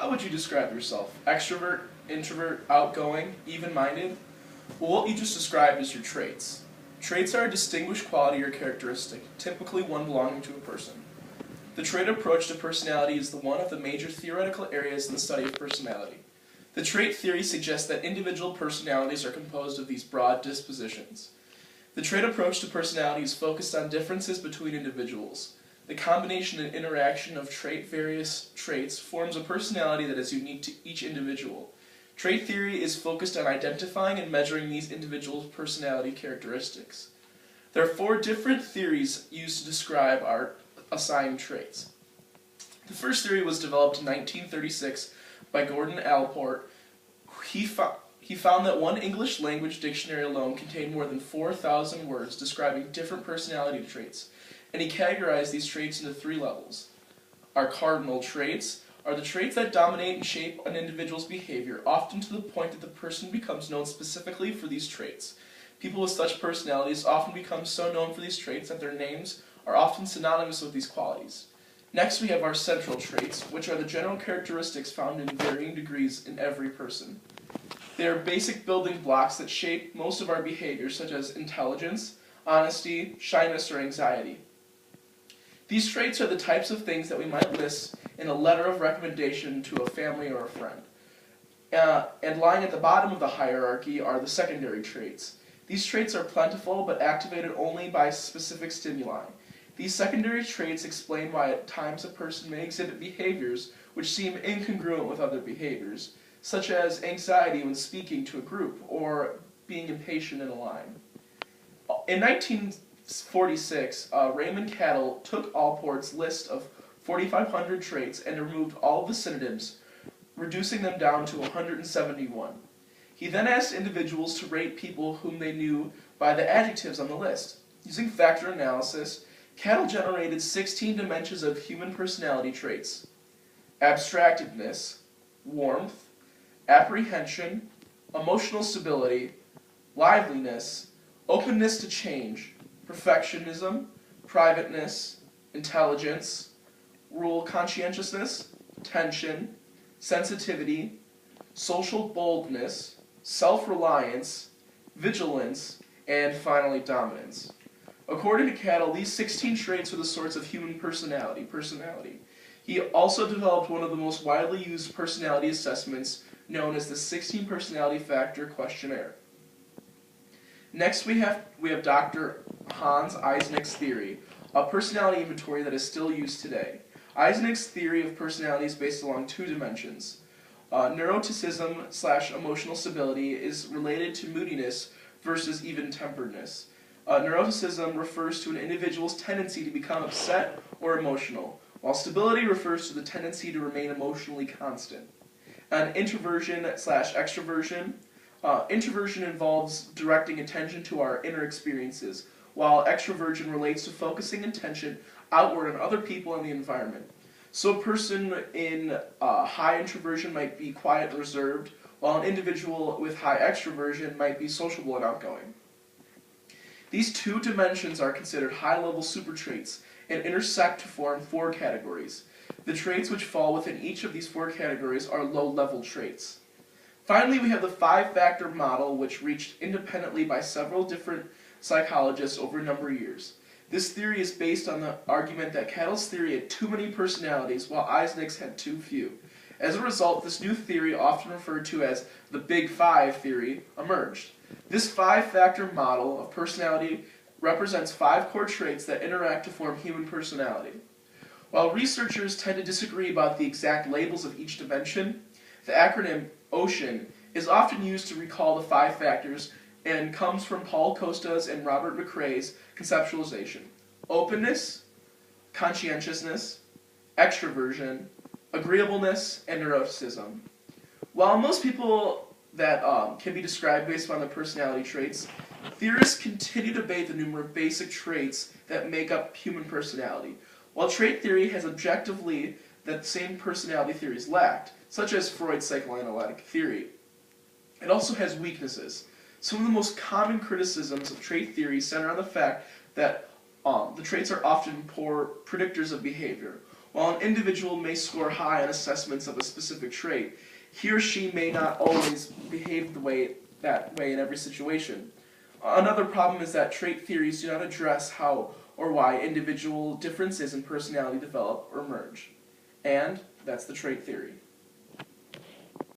How would you describe yourself? Extrovert, introvert, outgoing, even-minded? Well, what you just described is your traits. Traits are a distinguished quality or characteristic, typically one belonging to a person. The trait approach to personality is the one of the major theoretical areas in the study of personality. The trait theory suggests that individual personalities are composed of these broad dispositions. The trait approach to personality is focused on differences between individuals. The combination and interaction of various traits forms a personality that is unique to each individual. Trait theory is focused on identifying and measuring these individuals' personality characteristics. There are 4 different theories used to describe our assigned traits. The first theory was developed in 1936 by Gordon Allport. He found that one English language dictionary alone contained more than 4,000 words describing different personality traits, and he categorized these traits into 3 levels. Our cardinal traits are the traits that dominate and shape an individual's behavior, often to the point that the person becomes known specifically for these traits. People with such personalities often become so known for these traits that their names are often synonymous with these qualities. Next, we have our central traits, which are the general characteristics found in varying degrees in every person. They are basic building blocks that shape most of our behaviors, such as intelligence, honesty, shyness, or anxiety. These traits are the types of things that we might list in a letter of recommendation to a family or a friend. And lying at the bottom of the hierarchy are the secondary traits. These traits are plentiful but activated only by specific stimuli. These secondary traits explain why at times a person may exhibit behaviors which seem incongruent with other behaviors, such as anxiety when speaking to a group or being impatient in a line. In 1946, Raymond Cattell took Allport's list of 4,500 traits and removed all of the synonyms, reducing them down to 171. He then asked individuals to rate people whom they knew by the adjectives on the list. Using factor analysis, Cattell generated 16 dimensions of human personality traits: abstractedness, warmth, apprehension, emotional stability, liveliness, openness to change, perfectionism, privateness, intelligence, rule conscientiousness, tension, sensitivity, social boldness, self-reliance, vigilance, and finally dominance. According to Cattell, these 16 traits are the sorts of human personality. He also developed one of the most widely used personality assessments, known as the 16 Personality Factor Questionnaire. Next we have Dr. Hans Eysenck's theory, a personality inventory that is still used today. Eysenck's theory of personality is based along 2 dimensions. Neuroticism/emotional stability is related to moodiness versus even-temperedness. Neuroticism refers to an individual's tendency to become upset or emotional, while stability refers to the tendency to remain emotionally constant. And introversion/extroversion. Introversion involves directing attention to our inner experiences, while extroversion relates to focusing attention outward on other people and the environment. So a person in high introversion might be quiet and reserved, while an individual with high extroversion might be sociable and outgoing. These 2 dimensions are considered high-level supertraits and intersect to form 4 categories. The traits which fall within each of these 4 categories are low-level traits. Finally, we have the 5-factor model, which reached independently by several different psychologists over a number of years. This theory is based on the argument that Cattell's theory had too many personalities, while Eysenck's had too few. As a result, this new theory, often referred to as the Big Five theory, emerged. This 5-factor model of personality represents 5 core traits that interact to form human personality. While researchers tend to disagree about the exact labels of each dimension, the acronym OCEAN is often used to recall the 5 factors and comes from Paul Costa's and Robert McCrae's conceptualization: openness, conscientiousness, extroversion, agreeableness, and neuroticism. While most people that can be described based on their personality traits, theorists continue to debate the number of basic traits that make up human personality. While trait theory has objectively that same personality theories lacked, such as Freud's psychoanalytic theory, it also has weaknesses. Some of the most common criticisms of trait theory center on the fact that the traits are often poor predictors of behavior. While an individual may score high on assessments of a specific trait, he or she may not always behave that way in every situation. Another problem is that trait theories do not address how or why individual differences in personality develop or merge. And that's the trait theory.